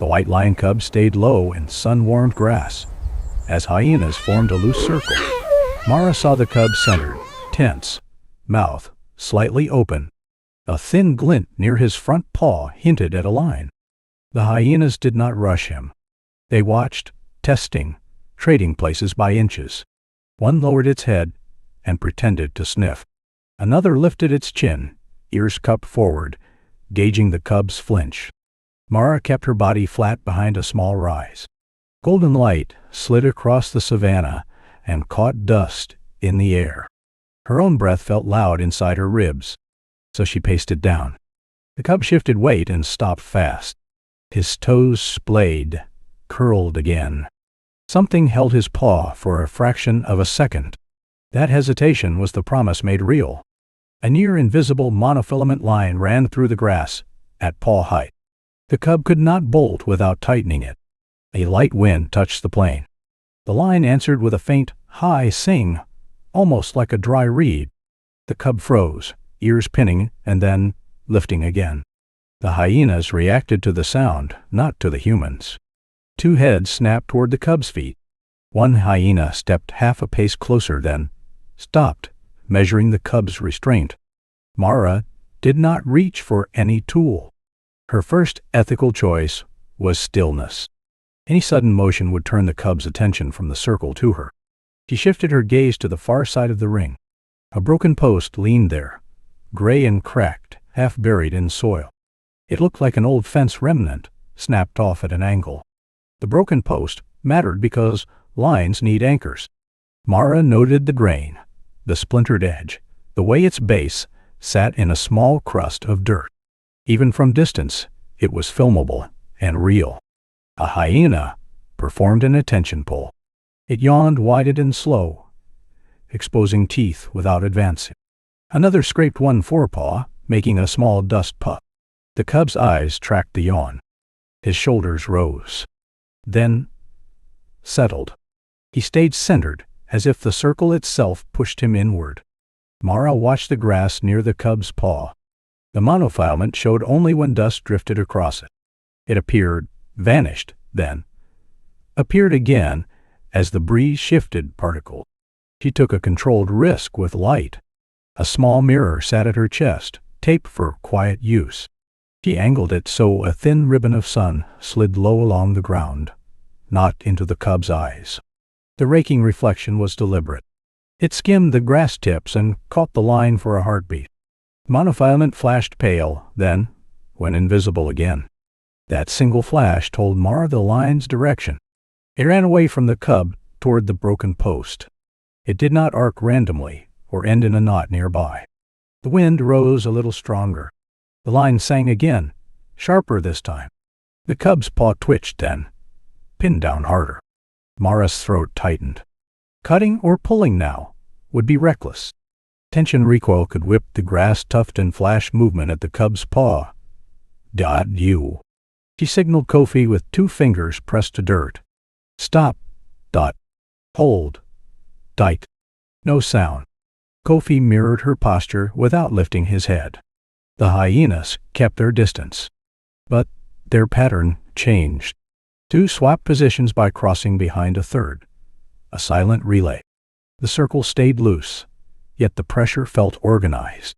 The white lion cub stayed low in sun-warmed grass. As hyenas formed a loose circle, Mara saw the cub centered, tense, mouth slightly open. A thin glint near his front paw hinted at a lion. The hyenas did not rush him. They watched, testing, trading places by inches. One lowered its head and pretended to sniff. Another lifted its chin, ears cupped forward, gauging the cub's flinch. Mara kept her body flat behind a small rise. Golden light slid across the savanna and caught dust in the air. Her own breath felt loud inside her ribs, so she paced it down. The cub shifted weight and stopped fast. His toes splayed, curled again. Something held his paw for a fraction of a second. That hesitation was the promise made real. A near-invisible monofilament line ran through the grass at paw height. The cub could not bolt without tightening it. A light wind touched the plain. The line answered with a faint, high sing, almost like a dry reed. The cub froze, ears pinning and then lifting again. The hyenas reacted to the sound, not to the humans. Two heads snapped toward the cub's feet. One hyena stepped half a pace closer, then stopped, measuring the cub's restraint. Mara did not reach for any tool. Her first ethical choice was stillness. Any sudden motion would turn the cub's attention from the circle to her. She shifted her gaze to the far side of the ring. A broken post leaned there, gray and cracked, half buried in soil. It looked like an old fence remnant, snapped off at an angle. The broken post mattered because lines need anchors. Mara noted the grain, the splintered edge, the way its base sat in a small crust of dirt. Even from distance, it was filmable and real. A hyena performed an attention pull. It yawned wide and slow, exposing teeth without advancing. Another scraped one forepaw, making a small dust puff. The cub's eyes tracked the yawn. His shoulders rose, then settled. He stayed centered, as if the circle itself pushed him inward. Mara watched the grass near the cub's paw. The monofilament showed only when dust drifted across it. It appeared, vanished, then appeared again as the breeze shifted particles. She took a controlled risk with light. A small mirror sat at her chest, taped for quiet use. She angled it so a thin ribbon of sun slid low along the ground, not into the cub's eyes. The raking reflection was deliberate. It skimmed the grass tips and caught the line for a heartbeat. Monofilament flashed pale, then went invisible again. That single flash told Mara the line's direction. It ran away from the cub toward the broken post. It did not arc randomly or end in a knot nearby. The wind rose a little stronger. The line sang again, sharper this time. The cub's paw twitched then, pinned down harder. Mara's throat tightened. Cutting or pulling now would be reckless. Tension recoil could whip the grass tuft and flash movement at the cub's paw. You. She signaled Kofi with 2 fingers pressed to dirt. Stop. Hold. Dite. No sound. Kofi mirrored her posture without lifting his head. The hyenas kept their distance. But their pattern changed. 2 swapped positions by crossing behind a third. A silent relay. The circle stayed loose, yet the pressure felt organized.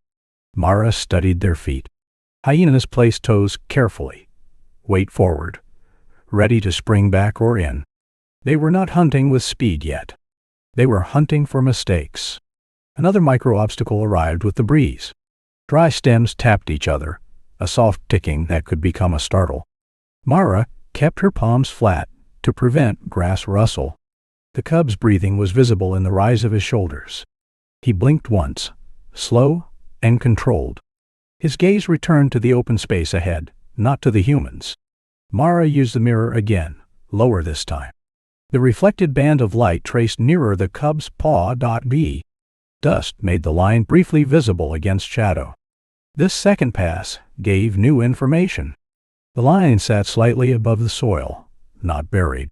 Mara studied their feet. Hyenas placed toes carefully, weight forward, ready to spring back or in. They were not hunting with speed yet. They were hunting for mistakes. Another micro-obstacle arrived with the breeze. Dry stems tapped each other, a soft ticking that could become a startle. Mara kept her palms flat to prevent grass rustle. The cub's breathing was visible in the rise of his shoulders. He blinked once, slow and controlled. His gaze returned to the open space ahead, not to the humans. Mara used the mirror again, lower this time. The reflected band of light traced nearer the cub's paw. Dust made the line briefly visible against shadow. This second pass gave new information. The line sat slightly above the soil, not buried.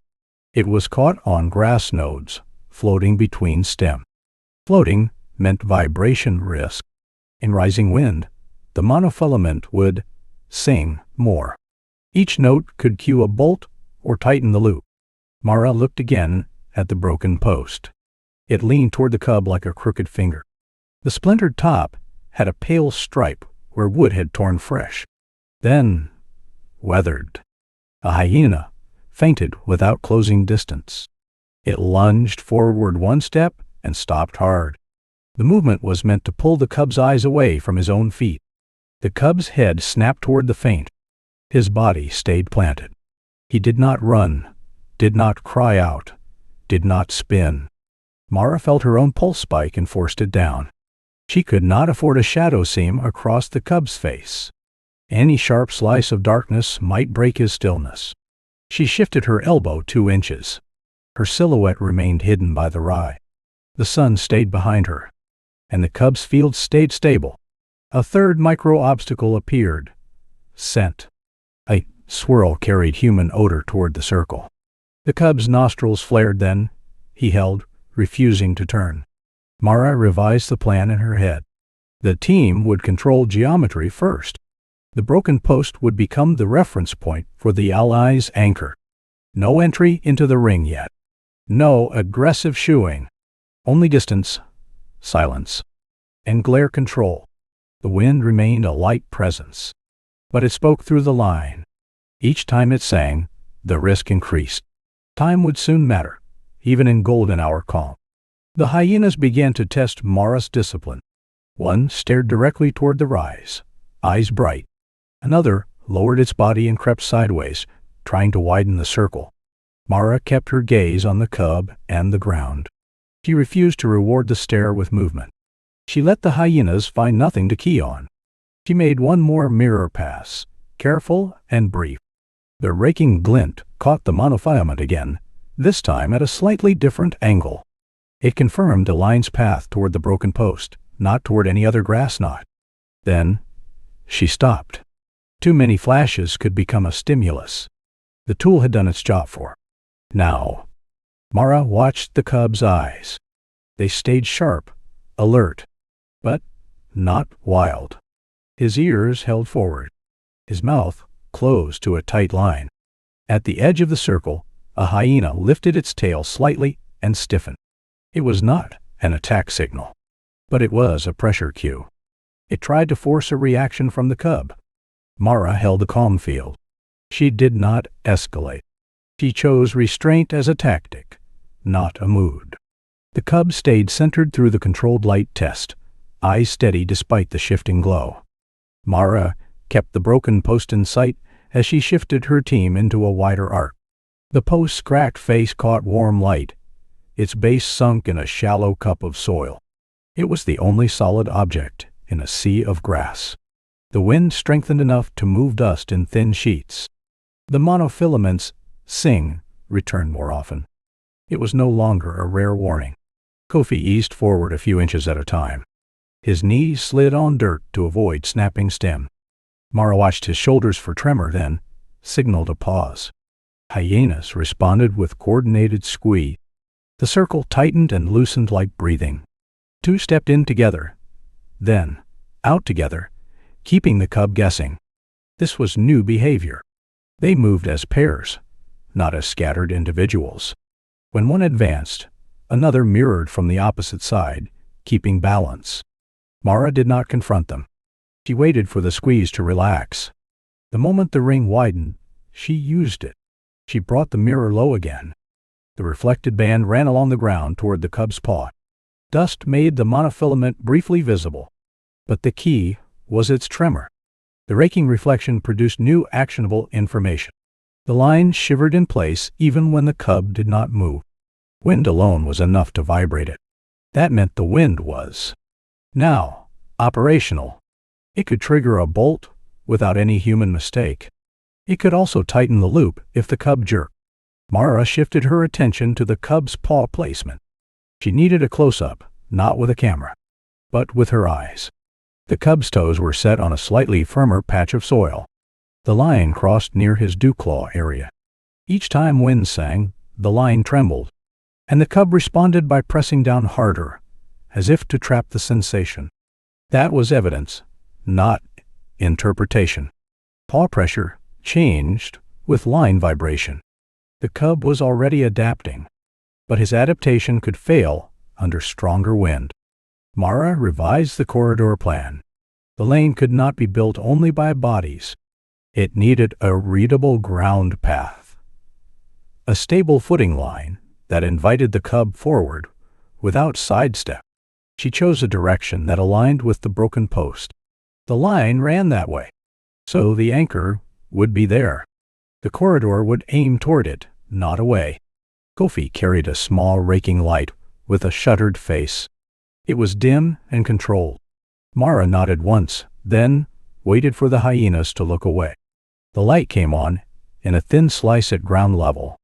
It was caught on grass nodes, floating between stems. Floating meant vibration risk. In rising wind, the monofilament would sing more. Each note could cue a bolt or tighten the loop. Mara looked again at the broken post. It leaned toward the cub like a crooked finger. The splintered top had a pale stripe where wood had torn fresh, then weathered. A hyena fainted without closing distance. It lunged forward one step and stopped hard. The movement was meant to pull the cub's eyes away from his own feet. The cub's head snapped toward the feint. His body stayed planted. He did not run, did not cry out, did not spin. Mara felt her own pulse spike and forced it down. She could not afford a shadow seam across the cub's face. Any sharp slice of darkness might break his stillness. She shifted her elbow 2 inches. Her silhouette remained hidden by the rye. The sun stayed behind her, and the cub's field stayed stable. A third micro-obstacle appeared. Scent. A swirl carried human odor toward the circle. The cub's nostrils flared then. He held, refusing to turn. Mara revised the plan in her head. The team would control geometry first. The broken post would become the reference point for the Allies' anchor. No entry into the ring yet. No aggressive shooing. Only distance, silence, and glare control. The wind remained a light presence, but it spoke through the line. Each time it sang, the risk increased. Time would soon matter, even in golden hour calm. The hyenas began to test Mara's discipline. One stared directly toward the rise, eyes bright. Another lowered its body and crept sideways, trying to widen the circle. Mara kept her gaze on the cub and the ground. She refused to reward the stare with movement. She let the hyenas find nothing to key on. She made one more mirror pass, careful and brief. The raking glint caught the monofilament again, this time at a slightly different angle. It confirmed the line's path toward the broken post, not toward any other grass knot. Then she stopped. Too many flashes could become a stimulus. The tool had done its job for her. Now, Mara watched the cub's eyes. They stayed sharp, alert, but not wild. His ears held forward. His mouth closed to a tight line. At the edge of the circle, a hyena lifted its tail slightly and stiffened. It was not an attack signal, but it was a pressure cue. It tried to force a reaction from the cub. Mara held a calm field. She did not escalate. She chose restraint as a tactic, not a mood. The cub stayed centered through the controlled light test, eyes steady despite the shifting glow. Mara kept the broken post in sight as she shifted her team into a wider arc. The post's cracked face caught warm light, its base sunk in a shallow cup of soil. It was the only solid object in a sea of grass. The wind strengthened enough to move dust in thin sheets. The monofilaments returned more often. It was no longer a rare warning. Kofi eased forward a few inches at a time. His knees slid on dirt to avoid snapping stem. Mara watched his shoulders for tremor, then signaled a pause. Hyenas responded with coordinated squeeze. The circle tightened and loosened like breathing. 2 stepped in together, then out together, keeping the cub guessing. This was new behavior. They moved as pairs, not as scattered individuals. When one advanced, another mirrored from the opposite side, keeping balance. Mara did not confront them. She waited for the squeeze to relax. The moment the ring widened, she used it. She brought the mirror low again. The reflected band ran along the ground toward the cub's paw. Dust made the monofilament briefly visible, but the key was its tremor. The raking reflection produced new actionable information. The line shivered in place even when the cub did not move. Wind alone was enough to vibrate it. That meant the wind was now operational. It could trigger a bolt without any human mistake. It could also tighten the loop if the cub jerked. Mara shifted her attention to the cub's paw placement. She needed a close-up, not with a camera, but with her eyes. The cub's toes were set on a slightly firmer patch of soil. The line crossed near his dew claw area. Each time wind sang, the line trembled, and the cub responded by pressing down harder, as if to trap the sensation. That was evidence, not interpretation. Paw pressure changed with line vibration. The cub was already adapting, but his adaptation could fail under stronger wind. Mara revised the corridor plan. The lane could not be built only by bodies. It needed a readable ground path, a stable footing line that invited the cub forward without sidestep. She chose a direction that aligned with the broken post. The line ran that way, so the anchor would be there. The corridor would aim toward it, not away. Kofi carried a small raking light with a shuttered face. It was dim and controlled. Mara nodded once, then waited for the hyenas to look away. The light came on in a thin slice at ground level.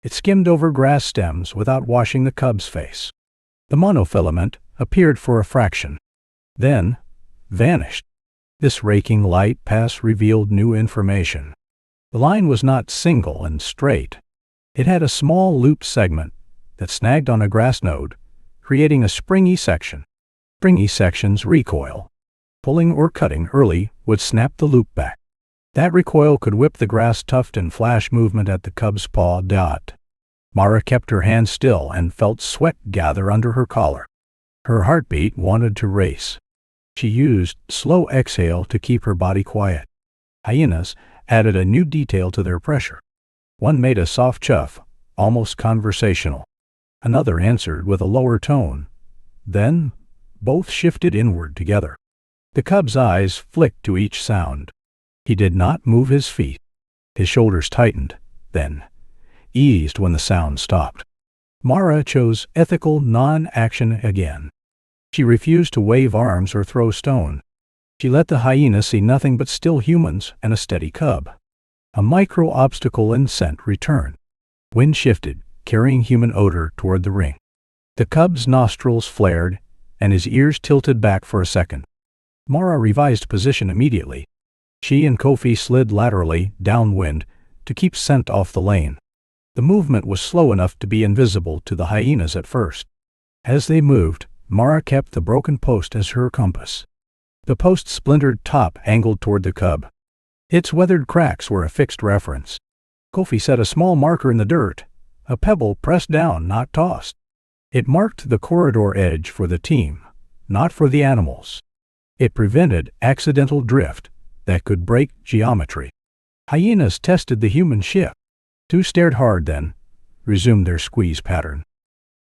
It skimmed over grass stems without washing the cub's face. The monofilament appeared for a fraction, then vanished. This raking light pass revealed new information. The line was not single and straight. It had a small loop segment that snagged on a grass node, creating a springy section. Springy sections recoil. Pulling or cutting early would snap the loop back. That recoil could whip the grass tuft and flash movement at the cub's paw. Mara kept her hand still and felt sweat gather under her collar. Her heartbeat wanted to race. She used slow exhale to keep her body quiet. Hyenas added a new detail to their pressure. One made a soft chuff, almost conversational. Another answered with a lower tone. Then, both shifted inward together. The cub's eyes flicked to each sound. He did not move his feet. His shoulders tightened, then eased when the sound stopped. Mara chose ethical non-action again. She refused to wave arms or throw stone. She let the hyena see nothing but still humans and a steady cub. A micro-obstacle in scent returned. Wind shifted, carrying human odor toward the ring. The cub's nostrils flared, and his ears tilted back for a second. Mara revised position immediately. She and Kofi slid laterally downwind to keep scent off the lane. The movement was slow enough to be invisible to the hyenas at first. As they moved, Mara kept the broken post as her compass. The post's splintered top angled toward the cub. Its weathered cracks were a fixed reference. Kofi set a small marker in the dirt, a pebble pressed down, not tossed. It marked the corridor edge for the team, not for the animals. It prevented accidental drift that could break geometry. Hyenas tested the human shift. Two stared hard, then resumed their squeeze pattern.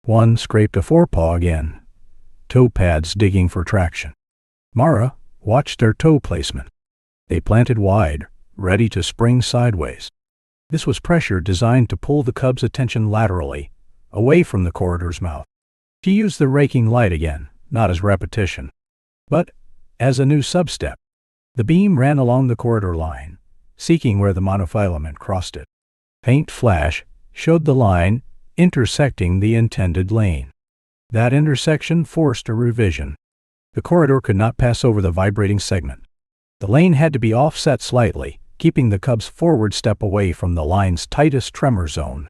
One scraped a forepaw again, toe pads digging for traction. Mara watched their toe placement. They planted wide, ready to spring sideways. This was pressure designed to pull the cub's attention laterally, away from the corridor's mouth. She used the raking light again, not as repetition, but as a new substep. The beam ran along the corridor line, seeking where the monofilament crossed it. Faint flash showed the line intersecting the intended lane. That intersection forced a revision. The corridor could not pass over the vibrating segment. The lane had to be offset slightly, keeping the cub's forward step away from the line's tightest tremor zone.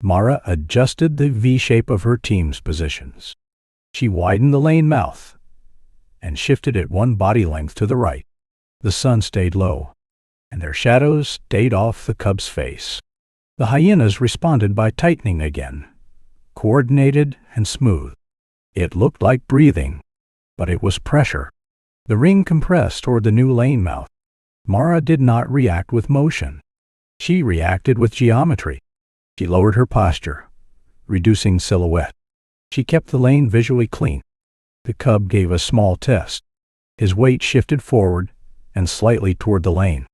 Mara adjusted the V-shape of her team's positions. She widened the lane mouth and shifted it one body length to the right. The sun stayed low, and their shadows stayed off the cub's face. The hyenas responded by tightening again, coordinated and smooth. It looked like breathing, but it was pressure. The ring compressed toward the new lane mouth. Mara did not react with motion. She reacted with geometry. She lowered her posture, reducing silhouette. She kept the lane visually clean. The cub gave a small test. His weight shifted forward and slightly toward the lane.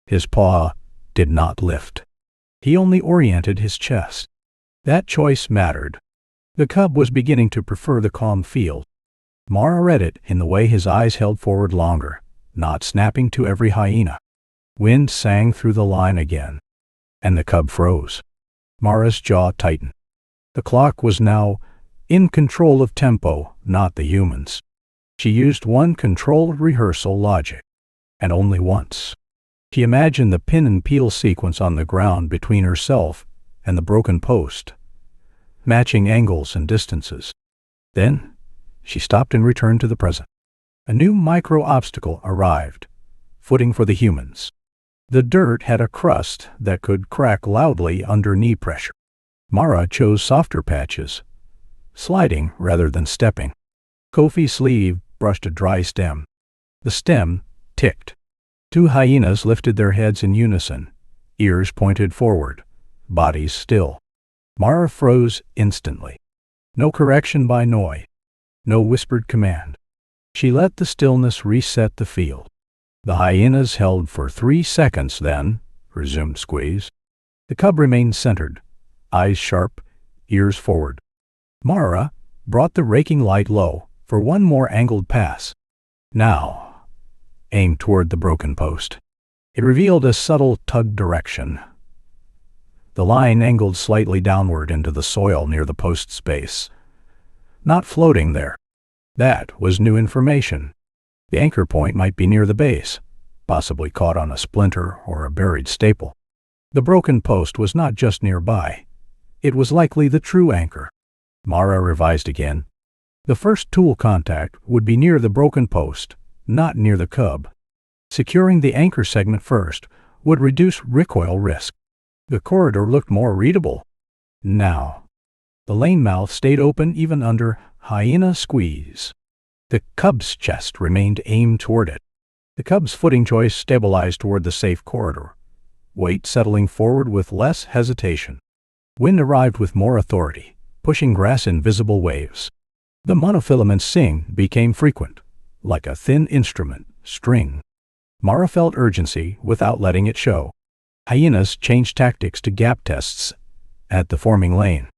His paw did not lift. He only oriented his chest. That choice mattered. The cub was beginning to prefer the calm field. Mara read it in the way his eyes held forward longer, not snapping to every hyena. Wind sang through the line again, and the cub froze. Mara's jaw tightened. The clock was now in control of tempo, not the humans. She used one controlled rehearsal logic, and only once. She imagined the pin and peel sequence on the ground between herself and the broken post, matching angles and distances. Then she stopped and returned to the present. A new micro-obstacle arrived, footing for the humans. The dirt had a crust that could crack loudly under knee pressure. Mara chose softer patches, sliding rather than stepping. Kofi's sleeve brushed a dry stem. The stem ticked. Two hyenas lifted their heads in unison, ears pointed forward, bodies still. Mara froze instantly. No correction by Noi. No whispered command. She let the stillness reset the field. The hyenas held for 3 seconds, then resumed squeeze. The cub remained centered, eyes sharp, ears forward. Mara brought the raking light low for one more angled pass. Now, aimed toward the broken post. It revealed a subtle tug direction. The line angled slightly downward into the soil near the post's base. Not floating there. That was new information. The anchor point might be near the base, possibly caught on a splinter or a buried staple. The broken post was not just nearby. It was likely the true anchor. Mara revised again. The first tool contact would be near the broken post, not near the cub. Securing the anchor segment first would reduce recoil risk. The corridor looked more readable. Now, the lane mouth stayed open even under hyena squeeze. The cub's chest remained aimed toward it. The cub's footing choice stabilized toward the safe corridor, weight settling forward with less hesitation. Wind arrived with more authority, pushing grass in visible waves. The monofilament sing became frequent, like a thin instrument string. Mara felt urgency without letting it show. Hyenas changed tactics to gap tests at the forming lane.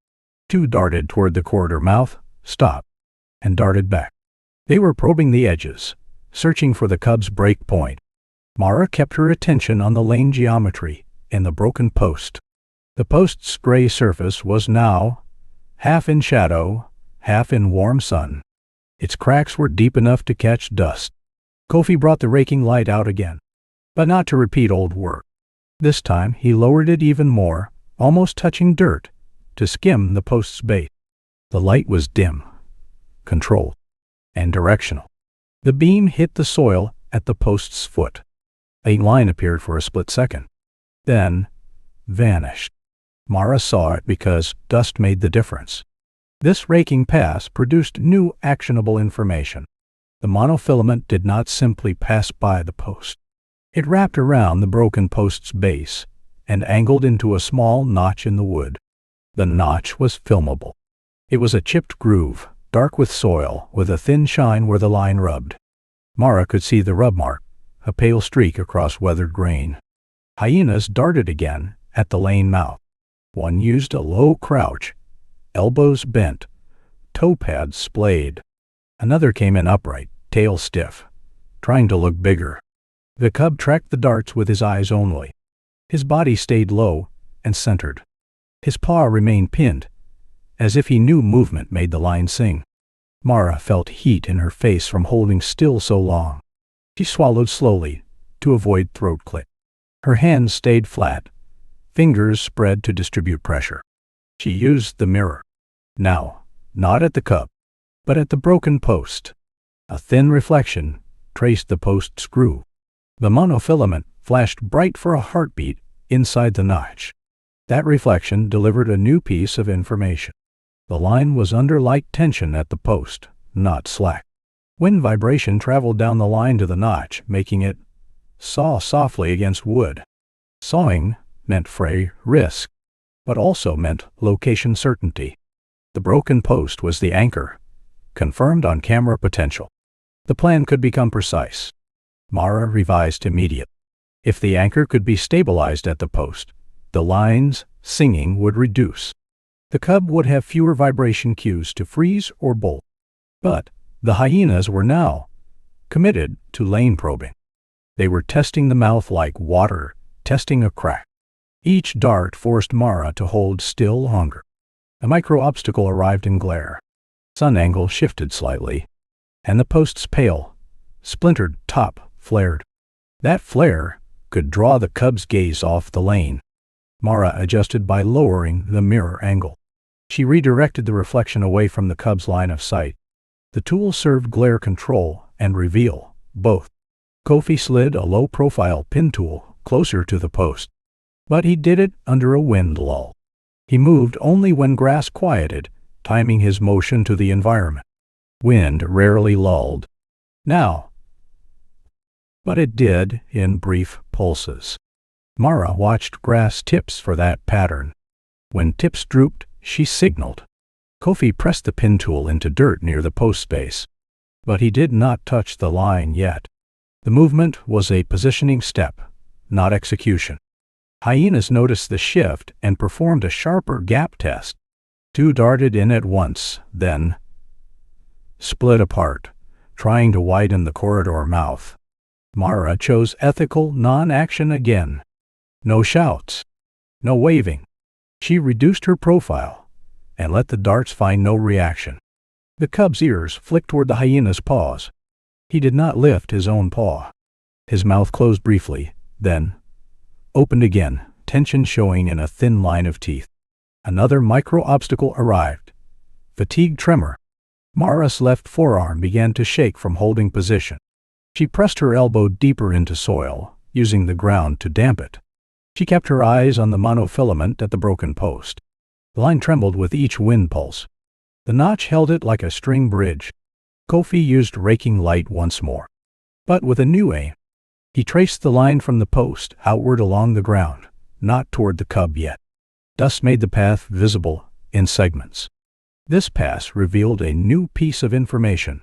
Two darted toward the corridor mouth, stopped, and darted back. They were probing the edges, searching for the cub's break point. Mara kept her attention on the lane geometry and the broken post. The post's gray surface was now half in shadow, half in warm sun. Its cracks were deep enough to catch dust. Kofi brought the raking light out again, but not to repeat old work. This time he lowered it even more, almost touching dirt, to skim the post's base. The light was dim, controlled, and directional. The beam hit the soil at the post's foot. A line appeared for a split second, then vanished. Mara saw it because dust made the difference. This raking pass produced new actionable information. The monofilament did not simply pass by the post. It wrapped around the broken post's base and angled into a small notch in the wood. The notch was filmable. It was a chipped groove, dark with soil, with a thin shine where the line rubbed. Mara could see the rub mark, a pale streak across weathered grain. Hyenas darted again at the lane mouth. One used a low crouch, elbows bent, toe pads splayed. Another came in upright, tail stiff, trying to look bigger. The cub tracked the darts with his eyes only. His body stayed low and centered. His paw remained pinned, as if he knew movement made the line sing. Mara felt heat in her face from holding still so long. She swallowed slowly to avoid throat click. Her hands stayed flat, fingers spread to distribute pressure. She used the mirror. Now, not at the cub, but at the broken post. A thin reflection traced the post's groove. The monofilament flashed bright for a heartbeat inside the notch. That reflection delivered a new piece of information. The line was under light tension at the post, not slack. Wind vibration traveled down the line to the notch, making it saw softly against wood. Sawing meant fray risk, but also meant location certainty. The broken post was the anchor, confirmed on camera potential. The plan could become precise. Mara revised immediately. If the anchor could be stabilized at the post, the line's singing would reduce. The cub would have fewer vibration cues to freeze or bolt. But the hyenas were now committed to lane probing. They were testing the mouth like water testing a crack. Each dart forced Mara to hold still longer. A micro-obstacle arrived in glare. Sun angle shifted slightly, and the post's pale, splintered top flared. That flare could draw the cub's gaze off the lane. Mara adjusted by lowering the mirror angle. She redirected the reflection away from the cub's line of sight. The tool served glare control and reveal, both. Kofi slid a low-profile pin tool closer to the post. But he did it under a wind lull. He moved only when grass quieted, timing his motion to the environment. Wind rarely lulled. Now. But it did in brief pulses. Mara watched grass tips for that pattern. When tips drooped, she signaled. Kofi pressed the pin tool into dirt near the post base. But he did not touch the line yet. The movement was a positioning step, not execution. Hyenas noticed the shift and performed a sharper gap test. Two darted in at once, then split apart, trying to widen the corridor mouth. Mara chose ethical non-action again. No shouts, no waving. She reduced her profile and let the darts find no reaction. The cub's ears flicked toward the hyena's paws. He did not lift his own paw. His mouth closed briefly, then opened again, tension showing in a thin line of teeth. Another micro-obstacle arrived. Fatigue tremor. Mara's left forearm began to shake from holding position. She pressed her elbow deeper into soil, using the ground to damp it. She kept her eyes on the monofilament at the broken post. The line trembled with each wind pulse. The notch held it like a string bridge. Kofi used raking light once more, but with a new aim. He traced the line from the post outward along the ground, not toward the cub yet. Dust made the path visible in segments. This pass revealed a new piece of information.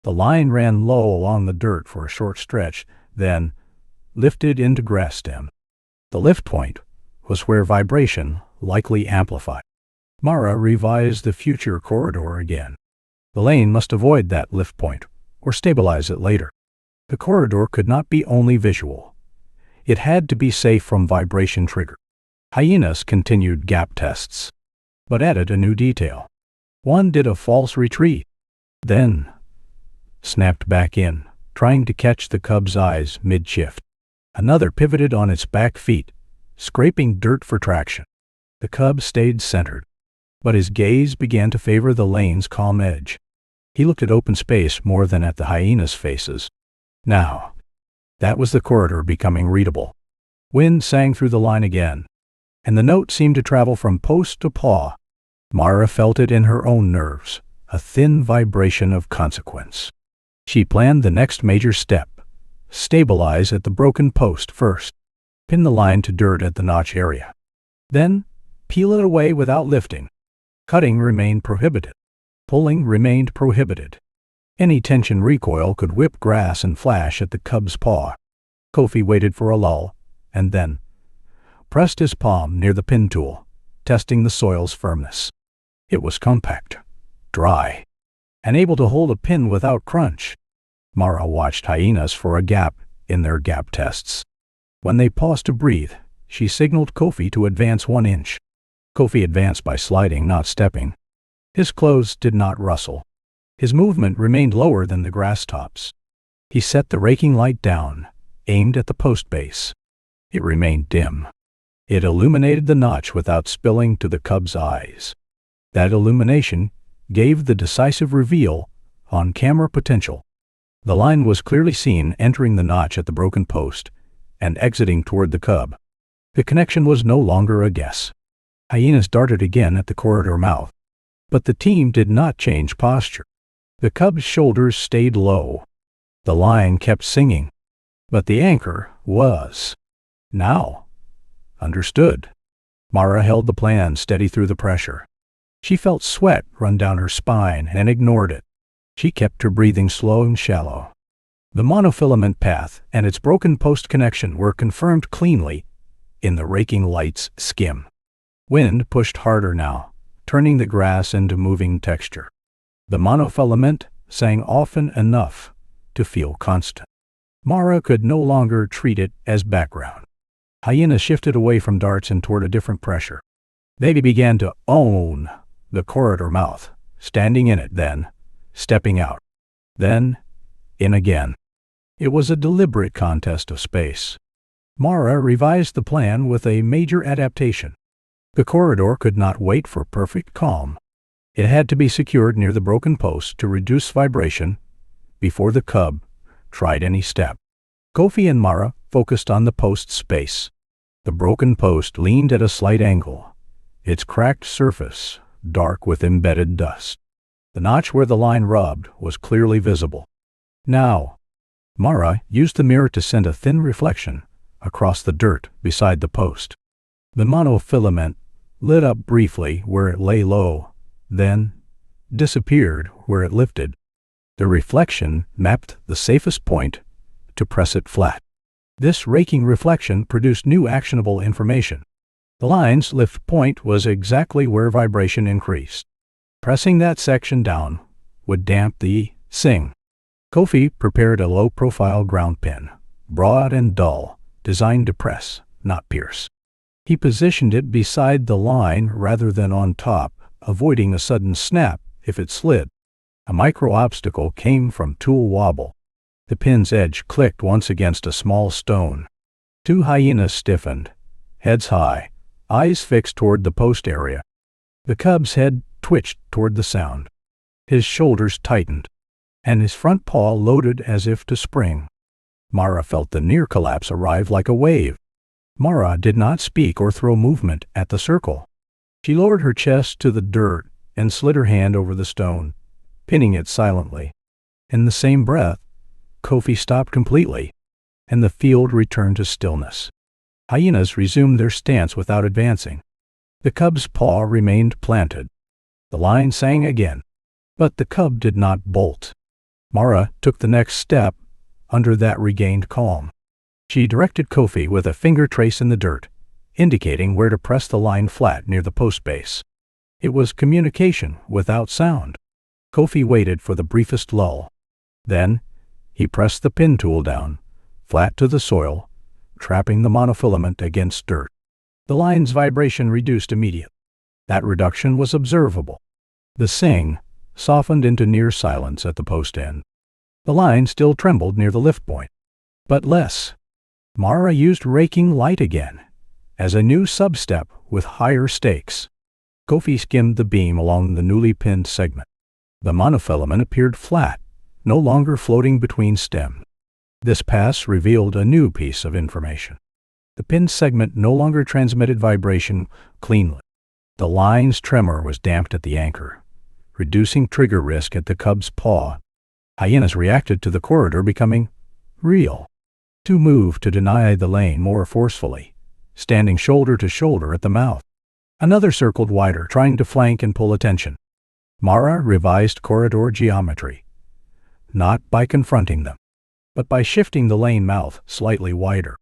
The line ran low along the dirt for a short stretch, then lifted into grass stem. The lift point was where vibration likely amplified. Mara revised the future corridor again. The lane must avoid that lift point or stabilize it later. The corridor could not be only visual. It had to be safe from vibration trigger. Hyenas continued gap tests, but added a new detail. One did a false retreat, then snapped back in, trying to catch the cub's eyes mid-shift. Another pivoted on its back feet, scraping dirt for traction. The cub stayed centered, but his gaze began to favor the lane's calm edge. He looked at open space more than at the hyenas' faces. Now, that was the corridor becoming readable. Wind sang through the line again, and the note seemed to travel from post to paw. Mara felt it in her own nerves, a thin vibration of consequence. She planned the next major step. Stabilize at the broken post first. Pin the line to dirt at the notch area. Then, peel it away without lifting. Cutting remained prohibited. Pulling remained prohibited. Any tension recoil could whip grass and flash at the cub's paw. Kofi waited for a lull, and then pressed his palm near the pin tool, testing the soil's firmness. It was compact, dry, and able to hold a pin without crunch. Mara watched hyenas for a gap in their gap tests. When they paused to breathe, she signaled Kofi to advance 1 inch. Kofi advanced by sliding, not stepping. His clothes did not rustle. His movement remained lower than the grass tops. He set the raking light down, aimed at the post base. It remained dim. It illuminated the notch without spilling to the cub's eyes. That illumination gave the decisive reveal on camera potential. The line was clearly seen entering the notch at the broken post and exiting toward the cub. The connection was no longer a guess. Hyenas darted again at the corridor mouth. But the team did not change posture. The cub's shoulders stayed low. The line kept singing. But the anchor was now understood. Mara held the plan steady through the pressure. She felt sweat run down her spine and ignored it. She kept her breathing slow and shallow. The monofilament path and its broken post connection were confirmed cleanly in the raking light's skim. Wind pushed harder now, turning the grass into moving texture. The monofilament sang often enough to feel constant. Mara could no longer treat it as background. Hyena shifted away from darts and toward a different pressure. They began to own the corridor mouth, standing in it, then stepping out, then in again. It was a deliberate contest of space. Mara revised the plan with a major adaptation. The corridor could not wait for perfect calm. It had to be secured near the broken post to reduce vibration before the cub tried any step. Kofi and Mara focused on the post's base. The broken post leaned at a slight angle, its cracked surface dark with embedded dust. The notch where the line rubbed was clearly visible. Now, Mara used the mirror to send a thin reflection across the dirt beside the post. The monofilament lit up briefly where it lay low, then disappeared where it lifted. The reflection mapped the safest point to press it flat. This raking reflection produced new actionable information. The line's lift point was exactly where vibration increased. Pressing that section down would damp the sing. Kofi prepared a low-profile ground pin, broad and dull, designed to press, not pierce. He positioned it beside the line rather than on top, avoiding a sudden snap if it slid. A micro-obstacle came from tool wobble. The pin's edge clicked once against a small stone. Two hyenas stiffened, heads high, eyes fixed toward the post area. The cub's head twitched toward the sound. His shoulders tightened, and his front paw loaded as if to spring. Mara felt the near collapse arrive like a wave. Mara did not speak or throw movement at the circle. She lowered her chest to the dirt and slid her hand over the stone, pinning it silently. In the same breath, Kofi stopped completely, and the field returned to stillness. Hyenas resumed their stance without advancing. The cub's paw remained planted. The line sang again, but the cub did not bolt. Mara took the next step under that regained calm. She directed Kofi with a finger trace in the dirt, indicating where to press the line flat near the post base. It was communication without sound. Kofi waited for the briefest lull. Then, he pressed the pin tool down, flat to the soil, trapping the monofilament against dirt. The line's vibration reduced immediately. That reduction was observable. The sing softened into near silence at the post end. The line still trembled near the lift point, but less. Mara used raking light again, as a new sub-step with higher stakes. Kofi skimmed the beam along the newly pinned segment. The monofilament appeared flat, no longer floating between stems. This pass revealed a new piece of information. The pinned segment no longer transmitted vibration cleanly. The line's tremor was damped at the anchor, reducing trigger risk at the cub's paw. Hyenas reacted to the corridor becoming real. Two moved to deny the lane more forcefully, standing shoulder to shoulder at the mouth. Another circled wider, trying to flank and pull attention. Mara revised corridor geometry, not by confronting them, but by shifting the lane mouth slightly wider.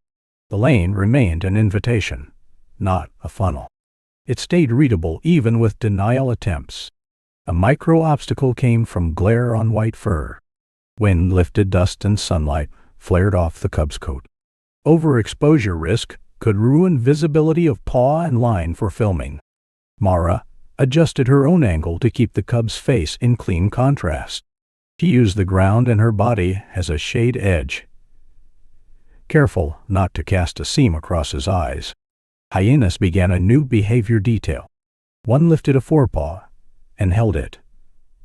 The lane remained an invitation, not a funnel. It stayed readable even with denial attempts. A micro-obstacle came from glare on white fur. Wind lifted dust and sunlight flared off the cub's coat. Overexposure risk could ruin visibility of paw and line for filming. Mara adjusted her own angle to keep the cub's face in clean contrast. She used the ground and her body as a shade edge, careful not to cast a seam across his eyes. Hyenas began a new behavior detail. One lifted a forepaw and held it,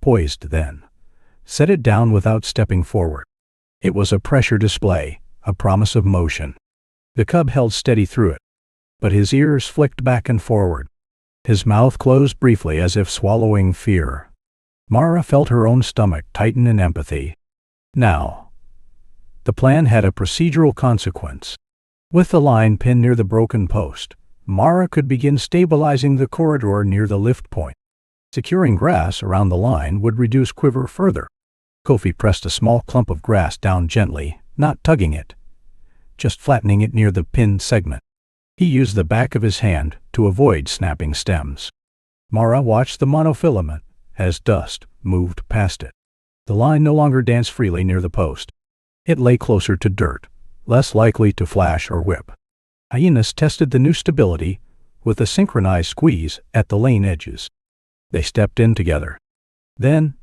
poised then, set it down without stepping forward. It was a pressure display, a promise of motion. The cub held steady through it, but his ears flicked back and forward. His mouth closed briefly as if swallowing fear. Mara felt her own stomach tighten in empathy. Now, the plan had a procedural consequence. With the line pinned near the broken post, Mara could begin stabilizing the corridor near the lift point. Securing grass around the line would reduce quiver further. Kofi pressed a small clump of grass down gently, not tugging it, just flattening it near the pinned segment. He used the back of his hand to avoid snapping stems. Mara watched the monofilament as dust moved past it. The line no longer danced freely near the post. It lay closer to dirt, less likely to flash or whip. Hyenas tested the new stability with a synchronized squeeze at the lane edges. They stepped in together, then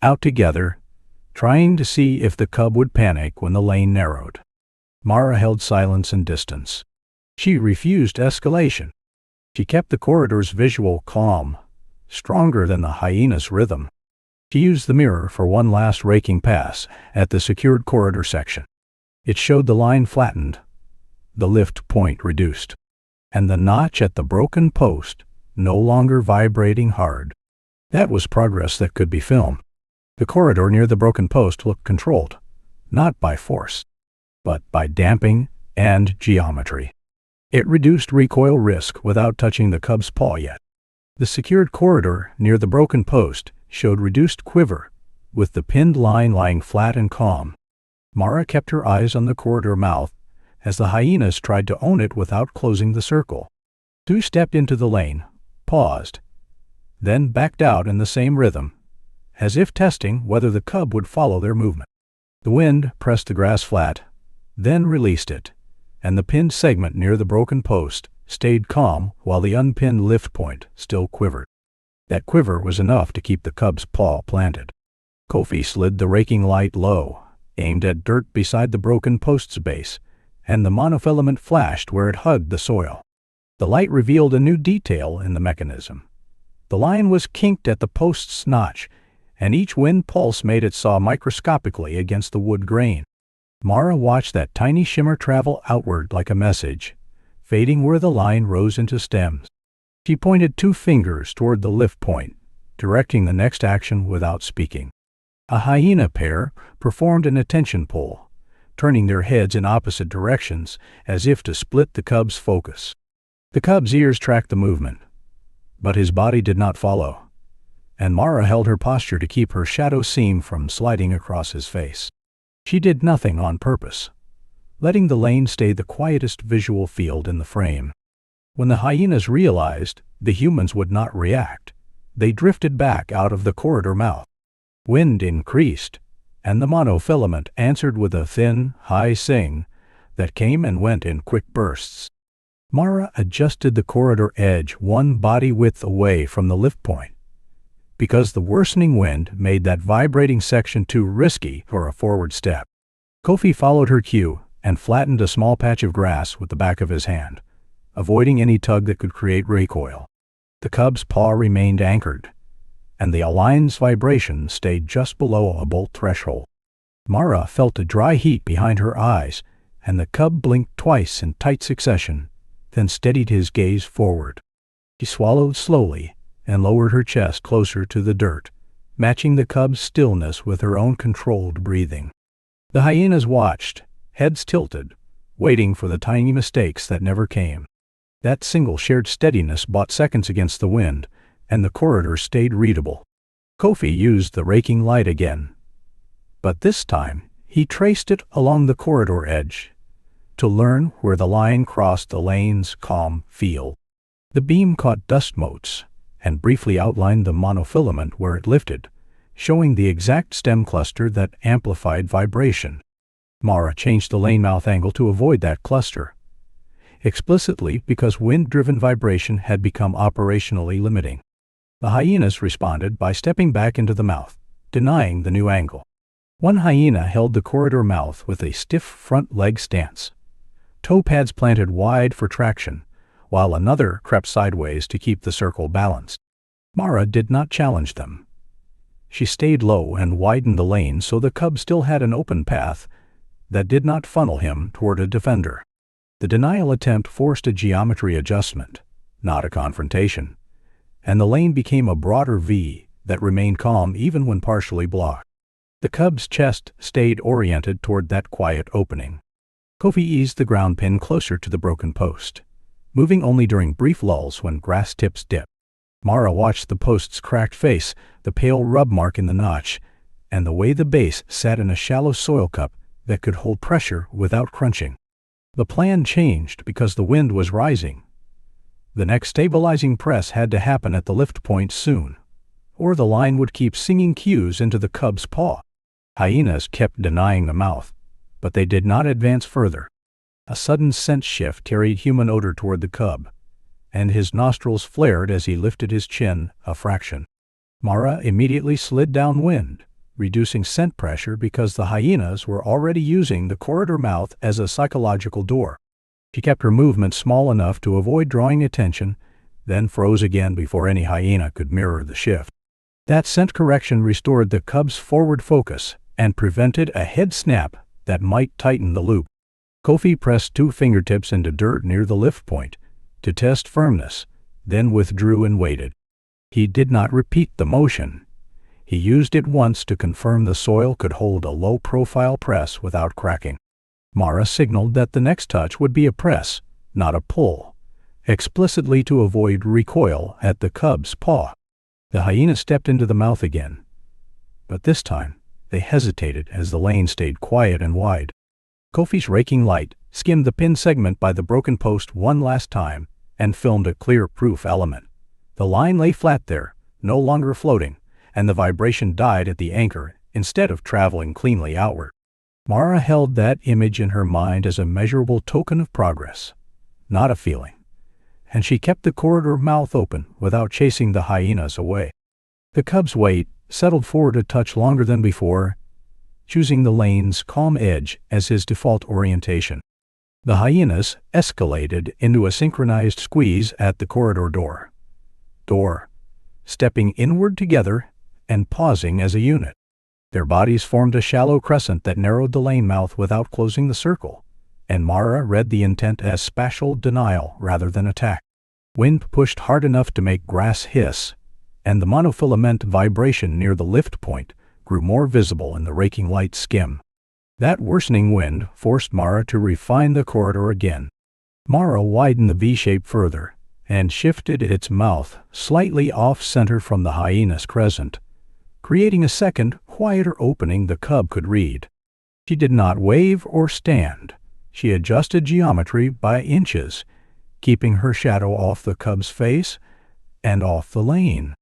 out together, trying to see if the cub would panic when the lane narrowed. Mara held silence and distance. She refused escalation. She kept the corridor's visual calm, stronger than the hyena's rhythm. She used the mirror for one last raking pass at the secured corridor section. It showed the line flattened, the lift point reduced, and the notch at the broken post no longer vibrating hard. That was progress that could be filmed. The corridor near the broken post looked controlled, not by force, but by damping and geometry. It reduced recoil risk without touching the cub's paw yet. The secured corridor near the broken post showed reduced quiver, with the pinned line lying flat and calm. Mara kept her eyes on the corridor mouth as the hyenas tried to own it without closing the circle. Two stepped into the lane, paused, then backed out in the same rhythm, as if testing whether the cub would follow their movement. The wind pressed the grass flat, then released it, and the pinned segment near the broken post stayed calm while the unpinned lift point still quivered. That quiver was enough to keep the cub's paw planted. Kofi slid the raking light low, aimed at dirt beside the broken post's base, and the monofilament flashed where it hugged the soil. The light revealed a new detail in the mechanism. The line was kinked at the post's notch, and each wind pulse made it saw microscopically against the wood grain. Mara watched that tiny shimmer travel outward like a message, fading where the line rose into stems. She pointed two fingers toward the lift point, directing the next action without speaking. A hyena pair performed an attention pull, turning their heads in opposite directions as if to split the cub's focus. The cub's ears tracked the movement, but his body did not follow, and Mara held her posture to keep her shadow seam from sliding across his face. She did nothing on purpose, letting the lane stay the quietest visual field in the frame. When the hyenas realized the humans would not react, they drifted back out of the corridor mouth. Wind increased, and the monofilament answered with a thin, high sing that came and went in quick bursts. Mara adjusted the corridor edge one body width away from the lift point, because the worsening wind made that vibrating section too risky for a forward step. Kofi followed her cue and flattened a small patch of grass with the back of his hand, avoiding any tug that could create recoil. The cub's paw remained anchored, and the align's vibration stayed just below a bolt threshold. Mara felt a dry heat behind her eyes, and the cub blinked twice in tight succession, then steadied his gaze forward. She swallowed slowly and lowered her chest closer to the dirt, matching the cub's stillness with her own controlled breathing. The hyenas watched, heads tilted, waiting for the tiny mistakes that never came. That single shared steadiness bought seconds against the wind, and the corridor stayed readable. Kofi used the raking light again, but this time he traced it along the corridor edge to learn where the line crossed the lane's calm field. The beam caught dust motes and briefly outlined the monofilament where it lifted, showing the exact stem cluster that amplified vibration. Mara changed the lane mouth angle to avoid that cluster, explicitly because wind-driven vibration had become operationally limiting. The hyenas responded by stepping back into the mouth, denying the new angle. One hyena held the corridor mouth with a stiff front leg stance, toe pads planted wide for traction, while another crept sideways to keep the circle balanced. Mara did not challenge them. She stayed low and widened the lane so the cub still had an open path that did not funnel him toward a defender. The denial attempt forced a geometry adjustment, not a confrontation, and the lane became a broader V that remained calm even when partially blocked. The cub's chest stayed oriented toward that quiet opening. Kofi eased the ground pin closer to the broken post, moving only during brief lulls when grass tips dipped. Mara watched the post's cracked face, the pale rub mark in the notch, and the way the base sat in a shallow soil cup that could hold pressure without crunching. The plan changed because the wind was rising. The next stabilizing press had to happen at the lift point soon, or the line would keep singing cues into the cub's paw. Hyenas kept denying the mouth, but they did not advance further. A sudden scent shift carried human odor toward the cub, and his nostrils flared as he lifted his chin a fraction. Mara immediately slid downwind, reducing scent pressure because the hyenas were already using the corridor mouth as a psychological door. She kept her movement small enough to avoid drawing attention, then froze again before any hyena could mirror the shift. That scent correction restored the cub's forward focus and prevented a head snap that might tighten the loop. Kofi pressed 2 fingertips into dirt near the lift point to test firmness, then withdrew and waited. He did not repeat the motion. He used it once to confirm the soil could hold a low-profile press without cracking. Mara signaled that the next touch would be a press, not a pull, explicitly to avoid recoil at the cub's paw. The hyena stepped into the mouth again, but this time they hesitated as the lane stayed quiet and wide. Kofi's raking light skimmed the pin segment by the broken post one last time and filmed a clear proof element. The line lay flat there, no longer floating, and the vibration died at the anchor instead of traveling cleanly outward. Mara held that image in her mind as a measurable token of progress, not a feeling, and she kept the corridor mouth open without chasing the hyenas away. The cub's weight settled forward a touch longer than before, choosing the lane's calm edge as his default orientation. The hyenas escalated into a synchronized squeeze at the corridor door, stepping inward together and pausing as a unit. Their bodies formed a shallow crescent that narrowed the lane mouth without closing the circle, and Mara read the intent as spatial denial rather than attack. Wind pushed hard enough to make grass hiss, and the monofilament vibration near the lift point grew more visible in the raking light skim. That worsening wind forced Mara to refine the corridor again. Mara widened the V-shape further and shifted its mouth slightly off-center from the hyena's crescent, creating a second, quieter opening the cub could read. She did not wave or stand. She adjusted geometry by inches, keeping her shadow off the cub's face and off the lane.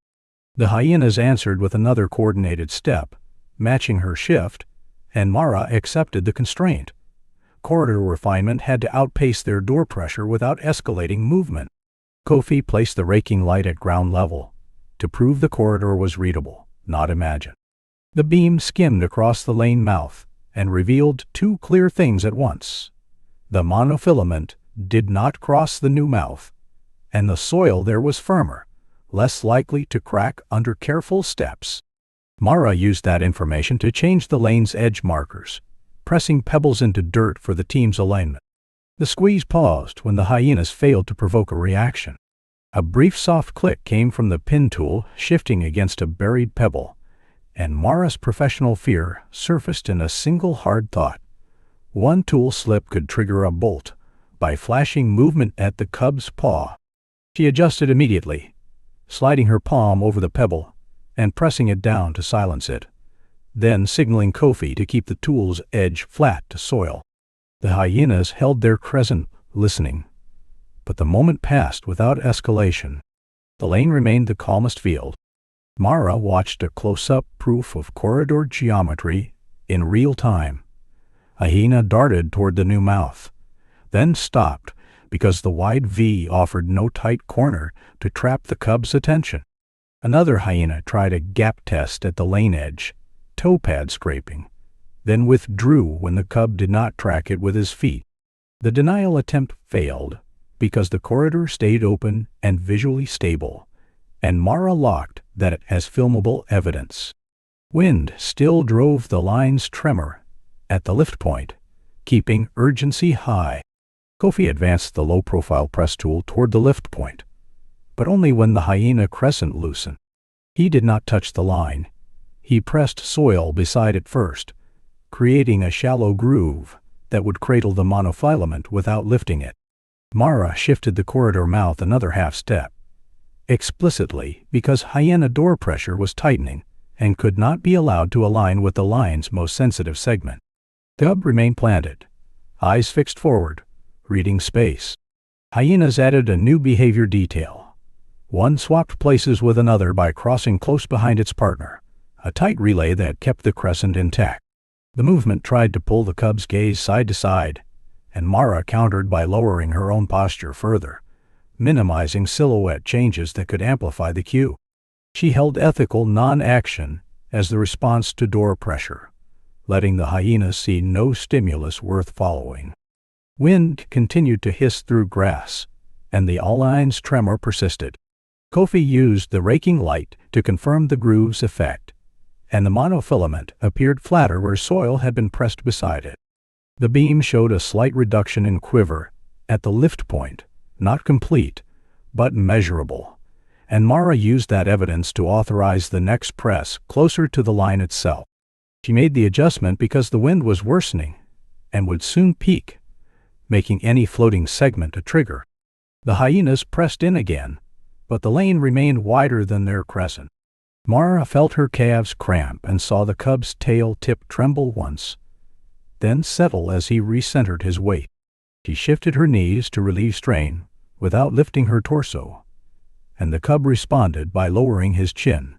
The hyenas answered with another coordinated step, matching her shift, and Mara accepted the constraint. Corridor refinement had to outpace their door pressure without escalating movement. Kofi placed the raking light at ground level to prove the corridor was readable, not imagined. The beam skimmed across the lane mouth and revealed 2 clear things at once. The monofilament did not cross the new mouth, and the soil there was firmer, less likely to crack under careful steps. Mara used that information to change the lane's edge markers, pressing pebbles into dirt for the team's alignment. The squeeze paused when the hyenas failed to provoke a reaction. A brief soft click came from the pin tool shifting against a buried pebble, and Mara's professional fear surfaced in a single hard thought. One tool slip could trigger a bolt by flashing movement at the cub's paw. She adjusted immediately, sliding her palm over the pebble and pressing it down to silence it, then signaling Kofi to keep the tool's edge flat to soil. The hyenas held their crescent, listening, but the moment passed without escalation. The lane remained the calmest field. Mara watched a close-up proof of corridor geometry in real time. A hyena darted toward the new mouth, then stopped because the wide V offered no tight corner to trap the cub's attention. Another hyena tried a gap test at the lane edge, toe pad scraping, then withdrew when the cub did not track it with his feet. The denial attempt failed because the corridor stayed open and visually stable, and Mara locked that as filmable evidence. Wind still drove the line's tremor at the lift point, keeping urgency high. Kofi advanced the low-profile press tool toward the lift point, but only when the hyena crescent loosened. He did not touch the line. He pressed soil beside it first, creating a shallow groove that would cradle the monofilament without lifting it. Mara shifted the corridor mouth another half step, explicitly because hyena door pressure was tightening and could not be allowed to align with the line's most sensitive segment. The cub remained planted, eyes fixed forward, reading space. Hyenas added a new behavior detail. One swapped places with another by crossing close behind its partner, a tight relay that kept the crescent intact. The movement tried to pull the cub's gaze side to side, and Mara countered by lowering her own posture further, minimizing silhouette changes that could amplify the cue. She held ethical non-action as the response to door pressure, letting the hyena see no stimulus worth following. Wind continued to hiss through grass, and the line's tremor persisted. Kofi used the raking light to confirm the groove's effect, and the monofilament appeared flatter where soil had been pressed beside it. The beam showed a slight reduction in quiver at the lift point, not complete, but measurable, and Mara used that evidence to authorize the next press closer to the line itself. She made the adjustment because the wind was worsening and would soon peak, making any floating segment a trigger. The hyenas pressed in again, but the lane remained wider than their crescent. Mara felt her calves cramp and saw the cub's tail tip tremble once, then settle as he recentered his weight. She shifted her knees to relieve strain without lifting her torso, and the cub responded by lowering his chin,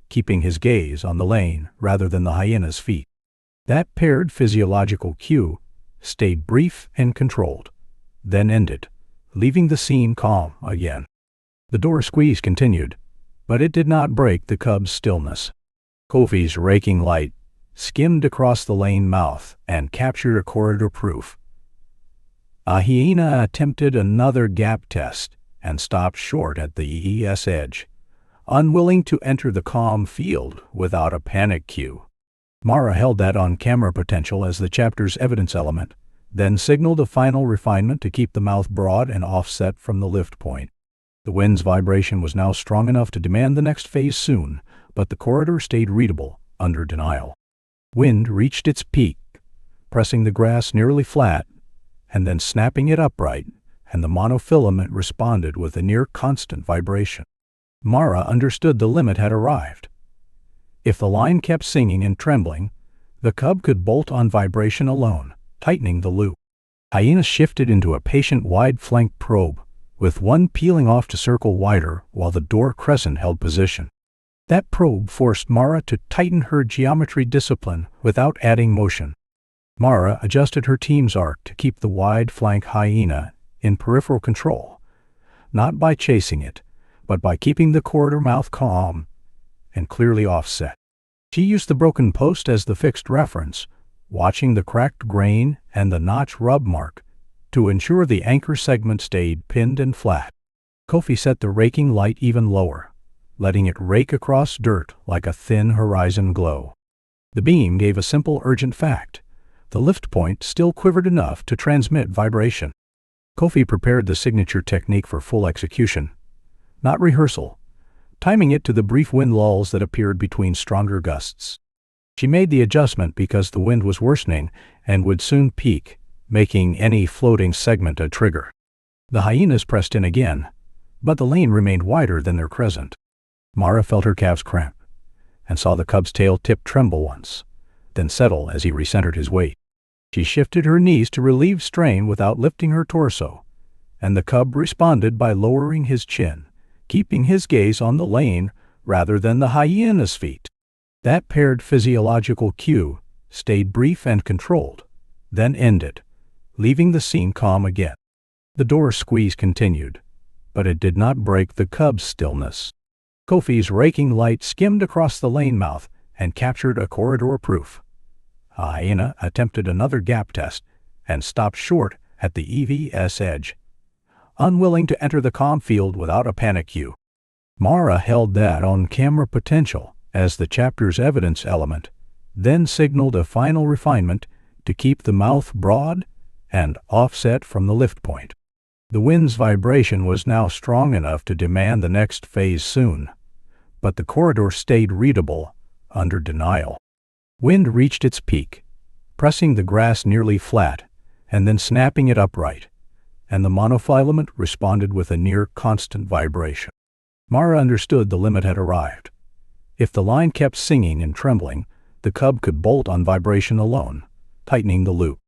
keeping his gaze on the lane rather than the hyena's feet. That paired physiological cue stayed brief and controlled, then ended, leaving the scene calm again. The door squeeze continued, but it did not break the cub's stillness. Kofi's raking light skimmed across the lane mouth and captured a corridor proof. A hyena attempted another gap test and stopped short at the ES edge, unwilling to enter the calm field without a panic cue. Mara held that on-camera potential as the chapter's evidence element, then signaled a final refinement to keep the mouth broad and offset from the lift point. The wind's vibration was now strong enough to demand the next phase soon, but the corridor stayed readable, under denial. Wind reached its peak, pressing the grass nearly flat, and then snapping it upright, and the monofilament responded with a near-constant vibration. Mara understood the limit had arrived. If the line kept singing and trembling, the cub could bolt on vibration alone, tightening the loop. Hyenas shifted into a patient wide-flank probe, with one peeling off to circle wider while the door crescent held position. That probe forced Mara to tighten her geometry discipline without adding motion. Mara adjusted her team's arc to keep the wide-flank hyena in peripheral control, not by chasing it, but by keeping the corridor mouth calm and clearly offset. She used the broken post as the fixed reference, watching the cracked grain and the notch rub mark to ensure the anchor segment stayed pinned and flat. Kofi set the raking light even lower, letting it rake across dirt like a thin horizon glow. The beam gave a simple urgent fact. The lift point still quivered enough to transmit vibration. Kofi prepared the signature technique for full execution, not rehearsal, timing it to the brief wind lulls that appeared between stronger gusts. She made the adjustment because the wind was worsening and would soon peak, making any floating segment a trigger. The hyenas pressed in again, but the lane remained wider than their crescent. Mara felt her calves cramp and saw the cub's tail tip tremble once, then settle as he recentered his weight. She shifted her knees to relieve strain without lifting her torso, and the cub responded by lowering his chin, keeping his gaze on the lane rather than the hyena's feet. That paired physiological cue stayed brief and controlled, then ended, leaving the scene calm again. The door squeeze continued, but it did not break the cub's stillness. Kofi's raking light skimmed across the lane mouth and captured a corridor proof. A hyena attempted another gap test and stopped short at the EVS edge, unwilling to enter the calm field without a panic cue. Mara held that on-camera potential as the chapter's evidence element, then signaled a final refinement to keep the mouth broad and offset from the lift point. The wind's vibration was now strong enough to demand the next phase soon, but the corridor stayed readable, under denial. Wind reached its peak, pressing the grass nearly flat and then snapping it upright, and the monofilament responded with a near-constant vibration. Mara understood the limit had arrived. If the line kept singing and trembling, the cub could bolt on vibration alone, tightening the loop.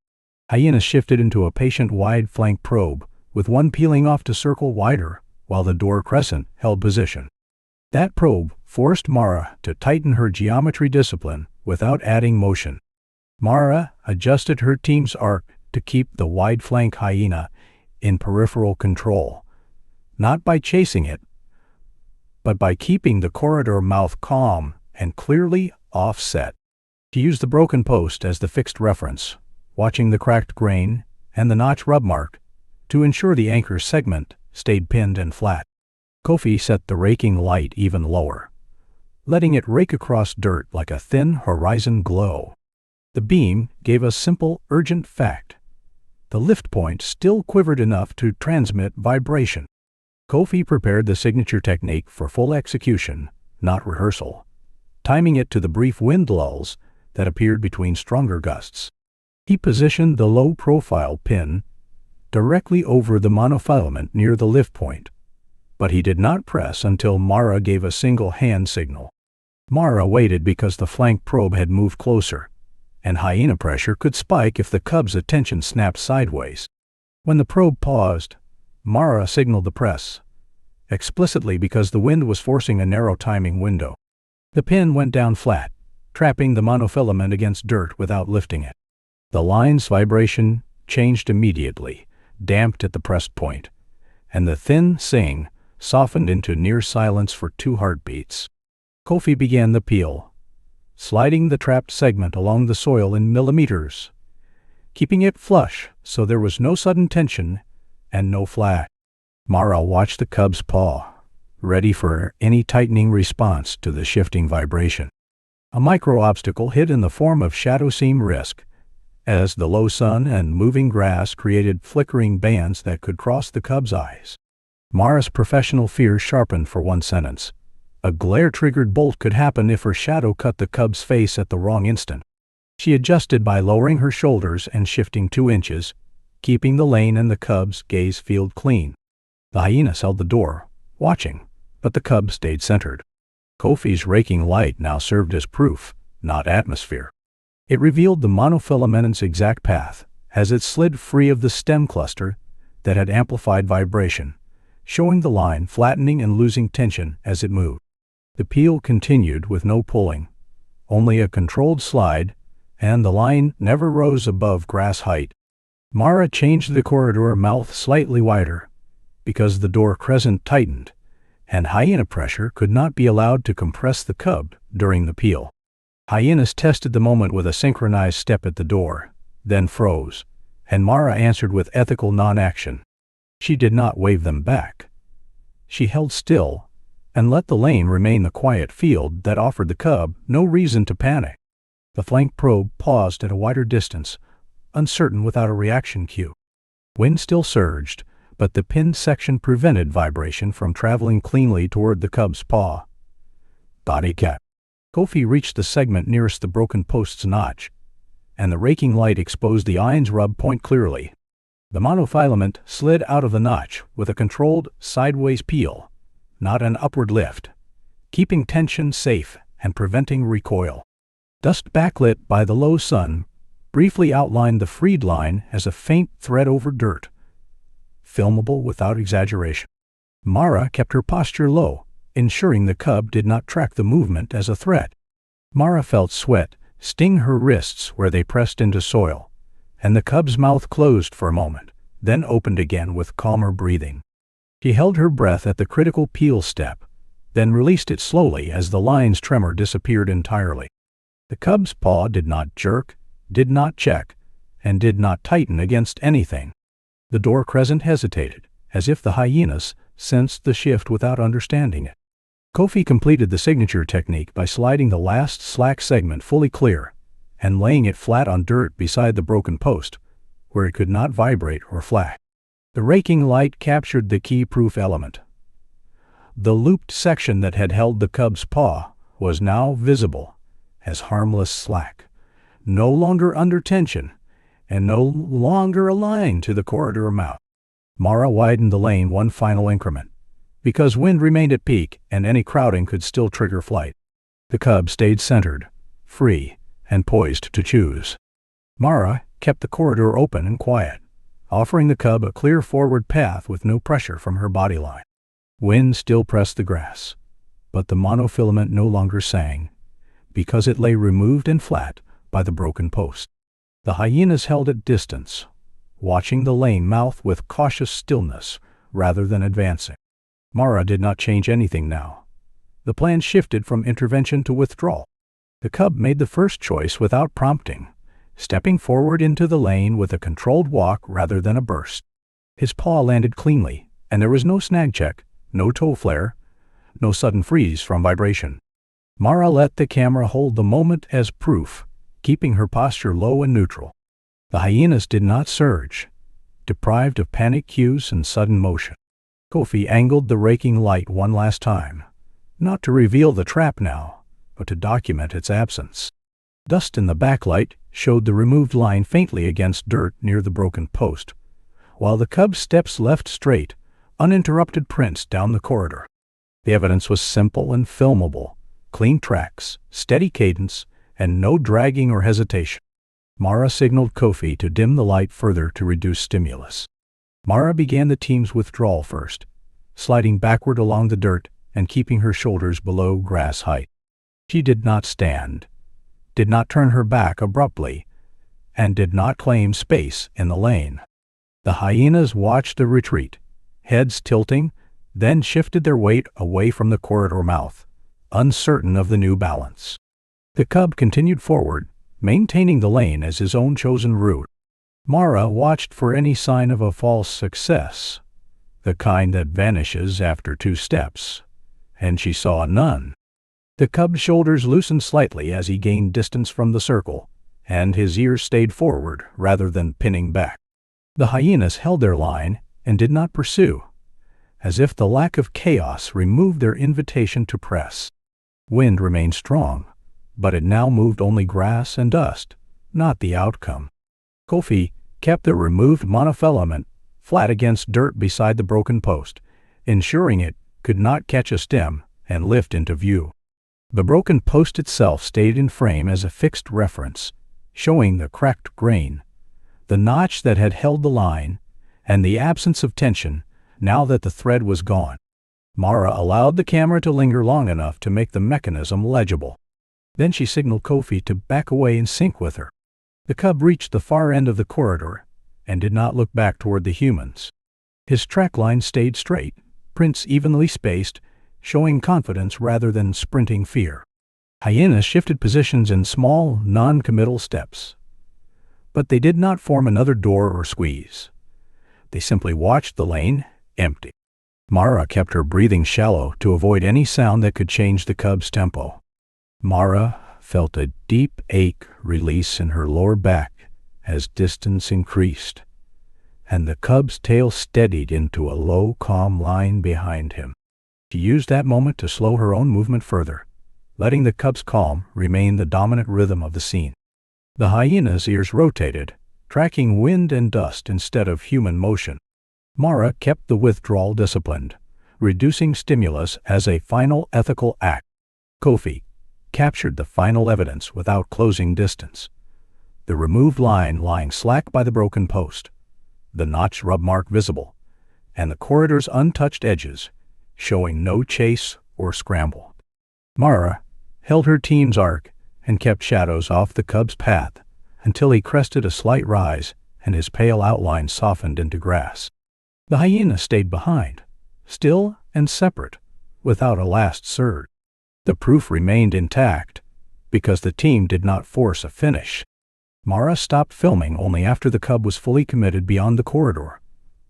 Hyenas shifted into a patient wide-flank probe, with one peeling off to circle wider while the door crescent held position. That probe forced Mara to tighten her geometry discipline without adding motion. Mara adjusted her team's arc to keep the wide-flank hyena in peripheral control, not by chasing it, but by keeping the corridor mouth calm and clearly offset. She used the broken post as the fixed reference, watching the cracked grain and the notch rub mark to ensure the anchor segment stayed pinned and flat. Kofi set the raking light even lower, letting it rake across dirt like a thin horizon glow. The beam gave a simple, urgent fact. The lift point still quivered enough to transmit vibration. Kofi prepared the signature technique for full execution, not rehearsal, timing it to the brief wind lulls that appeared between stronger gusts. He positioned the low-profile pin directly over the monofilament near the lift point, but he did not press until Mara gave a single hand signal. Mara waited because the flank probe had moved closer, and hyena pressure could spike if the cub's attention snapped sideways. When the probe paused, Mara signaled the press, explicitly because the wind was forcing a narrow timing window. The pin went down flat, trapping the monofilament against dirt without lifting it. The line's vibration changed immediately, damped at the pressed point, and the thin sing softened into near silence for 2 heartbeats. Kofi began the peel, sliding the trapped segment along the soil in millimeters, keeping it flush so there was no sudden tension and no flash. Mara watched the cub's paw, ready for any tightening response to the shifting vibration. A micro-obstacle hid in the form of shadow seam risk, as the low sun and moving grass created flickering bands that could cross the cub's eyes. Mara's professional fear sharpened for one sentence. A glare-triggered bolt could happen if her shadow cut the cub's face at the wrong instant. She adjusted by lowering her shoulders and shifting 2 inches, keeping the lane and the cub's gaze field clean. The hyenas held the door, watching, but the cub stayed centered. Kofi's raking light now served as proof, not atmosphere. It revealed the monofilament's exact path as it slid free of the stem cluster that had amplified vibration, showing the line flattening and losing tension as it moved. The peel continued with no pulling, only a controlled slide, and the line never rose above grass height. Mara changed the corridor mouth slightly wider, because the door crescent tightened, and hyena pressure could not be allowed to compress the cub during the peel. Hyenas tested the moment with a synchronized step at the door, then froze, and Mara answered with ethical non-action. She did not wave them back. She held still and let the lane remain the quiet field that offered the cub no reason to panic. The flank probe paused at a wider distance, uncertain without a reaction cue. Wind still surged, but the pinned section prevented vibration from traveling cleanly toward the cub's paw. Body cap. Kofi reached the segment nearest the broken post's notch, and the raking light exposed the iron's rub point clearly. The monofilament slid out of the notch with a controlled sideways peel, not an upward lift, keeping tension safe and preventing recoil. Dust backlit by the low sun briefly outlined the freed line as a faint thread over dirt, filmable without exaggeration. Mara kept her posture low, ensuring the cub did not track the movement as a threat. Mara felt sweat sting her wrists where they pressed into soil, and the cub's mouth closed for a moment, then opened again with calmer breathing. She held her breath at the critical peel step, then released it slowly as the line's tremor disappeared entirely. The cub's paw did not jerk, did not check, and did not tighten against anything. The door crescent hesitated, as if the hyenas sensed the shift without understanding it. Kofi completed the signature technique by sliding the last slack segment fully clear and laying it flat on dirt beside the broken post, where it could not vibrate or flash. The raking light captured the key-proof element. The looped section that had held the cub's paw was now visible as harmless slack, no longer under tension, and no longer aligned to the corridor mouth. Mara widened the lane one final increment, because wind remained at peak and any crowding could still trigger flight. The cub stayed centered, free, and poised to choose. Mara kept the corridor open and quiet, offering the cub a clear forward path with no pressure from her body line. Wind still pressed the grass, but the monofilament no longer sang, because it lay removed and flat by the broken post. The hyenas held at distance, watching the lane mouth with cautious stillness rather than advancing. Mara did not change anything now. The plan shifted from intervention to withdrawal. The cub made the first choice without prompting, stepping forward into the lane with a controlled walk rather than a burst. His paw landed cleanly, and there was no snag check, no toe flare, no sudden freeze from vibration. Mara let the camera hold the moment as proof, keeping her posture low and neutral. The hyenas did not surge, deprived of panic cues and sudden motion. Kofi angled the raking light one last time, not to reveal the trap now, but to document its absence. Dust in the backlight showed the removed line faintly against dirt near the broken post, while the cub's steps left straight, uninterrupted prints down the corridor. The evidence was simple and filmable: clean tracks, steady cadence, and no dragging or hesitation. Mara signaled Kofi to dim the light further to reduce stimulus. Mara began the team's withdrawal first, sliding backward along the dirt and keeping her shoulders below grass height. She did not stand, did not turn her back abruptly, and did not claim space in the lane. The hyenas watched the retreat, heads tilting, then shifted their weight away from the corridor mouth, uncertain of the new balance. The cub continued forward, maintaining the lane as his own chosen route. Mara watched for any sign of a false success, the kind that vanishes after 2 steps, and she saw none. The cub's shoulders loosened slightly as he gained distance from the circle, and his ears stayed forward rather than pinning back. The hyenas held their line and did not pursue, as if the lack of chaos removed their invitation to press. Wind remained strong, but it now moved only grass and dust, not the outcome. Kofi kept the removed monofilament flat against dirt beside the broken post, ensuring it could not catch a stem and lift into view. The broken post itself stayed in frame as a fixed reference, showing the cracked grain, the notch that had held the line, and the absence of tension now that the thread was gone. Mara allowed the camera to linger long enough to make the mechanism legible. Then she signaled Kofi to back away and sync with her. The cub reached the far end of the corridor and did not look back toward the humans. His track line stayed straight, prints evenly spaced, showing confidence rather than sprinting fear. Hyenas shifted positions in small, non-committal steps, but they did not form another door or squeeze. They simply watched the lane empty. Mara kept her breathing shallow to avoid any sound that could change the cub's tempo. Mara felt a deep ache release in her lower back as distance increased, and the cub's tail steadied into a low, calm line behind him. She used that moment to slow her own movement further, letting the cub's calm remain the dominant rhythm of the scene. The hyena's ears rotated, tracking wind and dust instead of human motion. Mara kept the withdrawal disciplined, reducing stimulus as a final ethical act. Kofi captured the final evidence without closing distance: the removed line lying slack by the broken post, the notch rub mark visible, and the corridor's untouched edges showing no chase or scramble. Mara held her team's arc and kept shadows off the cub's path until he crested a slight rise and his pale outline softened into grass. The hyena stayed behind, still and separate, without a last surge. The proof remained intact because the team did not force a finish. Mara stopped filming only after the cub was fully committed beyond the corridor,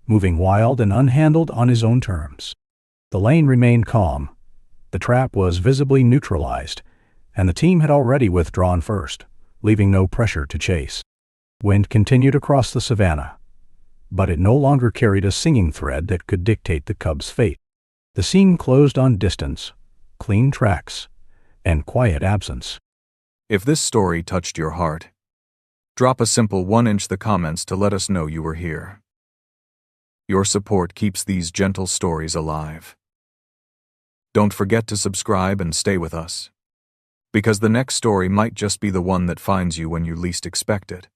moving wild and unhandled on his own terms. The lane remained calm, the trap was visibly neutralized, and the team had already withdrawn first, leaving no pressure to chase. Wind continued across the savannah, but it no longer carried a singing thread that could dictate the cub's fate. The scene closed on distance, clean tracks, and quiet absence. If this story touched your heart, drop a simple 1-inch in the comments to let us know you were here. Your support keeps these gentle stories alive. Don't forget to subscribe and stay with us, because the next story might just be the one that finds you when you least expect it.